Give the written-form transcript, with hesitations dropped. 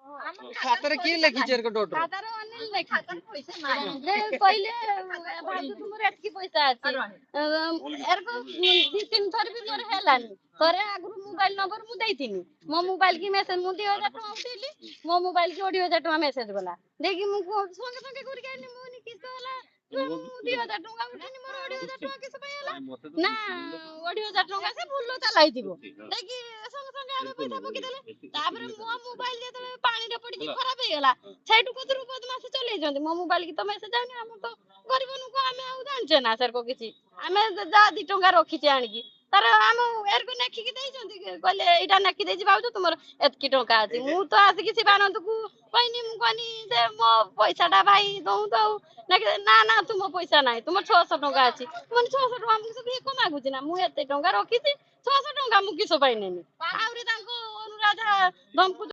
ଖାତାରେ କିଏ ଲେଖିଛି ଏରକ ଡଟ ଖାତାର ଅନିଲ ଲେଖିଛି ଯେ କହିଲେ ଭାଉଜ ତୁମର ଏତିକି ପଇସା ଅଛି ଏରକ 2-3 ଥର ବି ମୋର ହେଲାନି ଥରେ ଆଗରୁ ମୋବାଇଲ ନମ୍ବର ମୁଁ ଦେଇଥିଲି ମୋ ମୋବାଇଲ କି ମେସେଜ ମୁଁ 2,000 ଟଙ୍କା ଉଠେଇଲି ମୋ ମୋବାଇଲ କି 2,000 ଟଙ୍କା ମେସେଜ ଗଲା ଦେଇକି ମୁଁ ସଙ୍ଗେ ସଙ୍ଗେ କରିକି ଆଇଲି ମୁଁ କିସ ହେଲା 2,000 ଟଙ୍କା ଉଠେଇନି ମୋର 2,000 ଟଙ୍କା କିସ ପାଇଁ ହେଲା ନା 2,000 ଟଙ୍କା ସେ ଭୁଲ ଚଲାଇଥିବ ଦେଇକି ସଙ୍ଗେ ସଙ୍ଗେ ଆମେ ପଇସା ପକେଇଦେଲେ ତାପରେ ମୋ ମୋବାଇଲ ଯେତେବେଳେ ପାଣିରେ ପଡିକି ଖରାପ ହେଇଗଲା ସେଇଠୁ କତରୁ ବଦମାସି ଚଲେଇଛନ୍ତି ମୋ ମୋବାଇଲ କି ତ ମେସେଜ ଆଉନି ଆମର ତ ଗରିବ ଲୋକ ଆମେ ଆଉ ଜାଣିଛେ ନା ସେରକ କିଛି ଆମେ ଯାହା 2 ଟଙ୍କା ରଖିଛେ ଆଣିକି ତାର ଆମ ଏରକୁ ନେଖିକି ଦେଇଛନ୍ତି କହିଲେ ଏଇଟା ନେଖି ଦେଇଛି ଭାଉଜ ତୁମର ଏତିକି ଟଙ୍କା ଅଛି ମୁଁ ତ ଆସିକି ଶିବାନନ୍ଦକୁ କହିନି ମୁଁ କହିନି ଯେ ମୋ ପଇସାଟା ଭାଇ ଦଉ ତ ଆଉ ନା ନା ତୁମ ପଇସା ନାହିଁ ତୁମର 600 ଟଙ୍କା ଅଛି ମୁଁ 600 ଟଙ୍କା ମୁଁ କିଛି ଭିକ ମାଗୁଛି ନା ମୁଁ ଏତେ ଟଙ୍କା ରଖିଛି 600 ଟଙ୍କା ମୁଁ କିସ ପାଇଁ ନେମି ଆହୁରି ତାଙ୍କୁ ଅନୁରାଧା ଧମକୁ